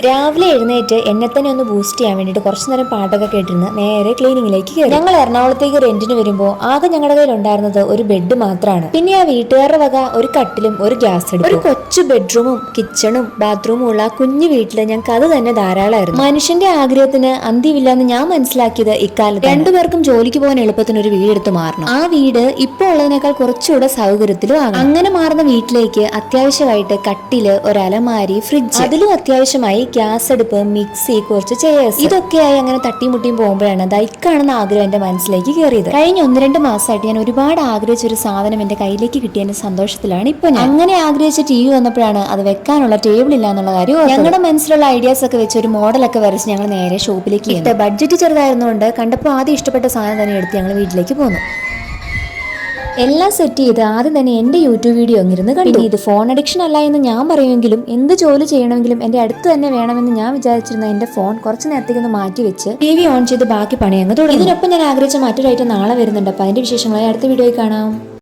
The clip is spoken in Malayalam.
രാവിലെ എഴുന്നേറ്റ് എന്നെ തന്നെ ഒന്ന് ബൂസ്റ്റ് ചെയ്യാൻ വേണ്ടിട്ട് കുറച്ചു നേരം പാട്ടൊക്കെ കേട്ടിരുന്ന് നേരെ ക്ലീനിങ്ങിലേക്ക് കയറി. ഞങ്ങൾ എറണാകുളത്തേക്ക് റെന്റിന് വരുമ്പോൾ ആകെ ഞങ്ങളുടെ കയ്യിൽ ഉണ്ടായിരുന്നത് ഒരു ബെഡ് മാത്രമാണ്. പിന്നെ ആ വീട്ടുകാരുടെ വക ഒരു കട്ടിലും ഒരു ഗ്യാസ് അടുപ്പും ഒരു കൊച്ചു ബെഡ്റൂമും കിച്ചണും ബാത്റൂമും ഉള്ള കുഞ്ഞു വീട്ടില് ഞങ്ങൾക്ക് അത് തന്നെ ധാരാളമായിരുന്നു. മനുഷ്യന്റെ ആഗ്രഹത്തിന് അന്ത്യമില്ലെന്ന് ഞാൻ മനസ്സിലാക്കിയത് ഇക്കാലത്ത് രണ്ടുപേർക്കും ജോലിക്ക് പോകാൻ എളുപ്പത്തിന് ഒരു വീടെടുത്ത് മാറണം. ആ വീട് ഇപ്പോൾ ഉള്ളതിനേക്കാൾ കുറച്ചുകൂടെ സൗകര്യത്തിലും ആകണം. അങ്ങനെ മാറുന്ന വീട്ടിലേക്ക് അത്യാവശ്യമായിട്ട് കട്ടില്, ഒരു അലമാരി, ഫ്രിഡ്ജ്, അതിലും അത്യാവശ്യമായി ഗ്യാസ് അടുപ്പ്, മിക്സി, കുറച്ച് ചെയേഴ്സ്, ഇതൊക്കെയായി അങ്ങനെ തട്ടിമുട്ടിയും പോകുമ്പോഴാണ് ദൈക്കാണെന്ന ആഗ്രഹം എന്റെ മനസ്സിലേക്ക് കയറിയത്. കഴിഞ്ഞ 1-2 മാസമായിട്ട് ഞാൻ ഒരുപാട് ആഗ്രഹിച്ച ഒരു സാധനം എന്റെ കയ്യിലേക്ക് കിട്ടിയതിന്റെ സന്തോഷത്തിലാണ് ഇപ്പൊ ഞാൻ. അങ്ങനെ ആഗ്രഹിച്ച TV വന്നപ്പോഴാണ് അത് വെക്കാനുള്ള ടേബിൾ ഇല്ല എന്നുള്ള കാര്യം. ഞങ്ങളുടെ മനസ്സിലുള്ള ഐഡിയാസ് ഒക്കെ വെച്ച് ഒരു മോഡലൊക്കെ വരച്ച് ഞങ്ങൾ നേരെ ഷോപ്പിലേക്ക് ഇട്ട. ബഡ്ജറ്റ് ചെറുതായിരുന്നുകൊണ്ട് കണ്ടപ്പോൾ ആദ്യം ഇഷ്ടപ്പെട്ട സാധനം തന്നെ എടുത്ത് ഞങ്ങൾ വീട്ടിലേക്ക് പോന്നു. എല്ലാം സെറ്റ് ചെയ്ത് ആദ്യം തന്നെ എന്റെ യൂട്യൂബ് വീഡിയോ അങ്ങിരുന്ന് കണ്ടു. ഇത് ഫോൺ അഡിക്ഷൻ അല്ല എന്ന് ഞാൻ പറയുമെങ്കിലും എന്ത് ജോലി ചെയ്യണമെങ്കിലും എന്റെ അടുത്ത് തന്നെ വേണമെന്ന് ഞാൻ വിചാരിച്ചിരുന്ന എന്റെ ഫോൺ കുറച്ച് നേരത്തേക്കൊന്ന് മാറ്റി വെച്ച് TV ഓൺ ചെയ്ത് ബാക്കി പണി അങ്ങ് തുടങ്ങി. ഇതിനൊപ്പം ഞാൻ ആഗ്രഹിച്ച മറ്റൊരു ഐറ്റം നാളെ വരുന്നുണ്ട്. അപ്പൊ അതിന്റെ വിശേഷങ്ങളായി അടുത്ത വീഡിയോയിൽ കാണാം.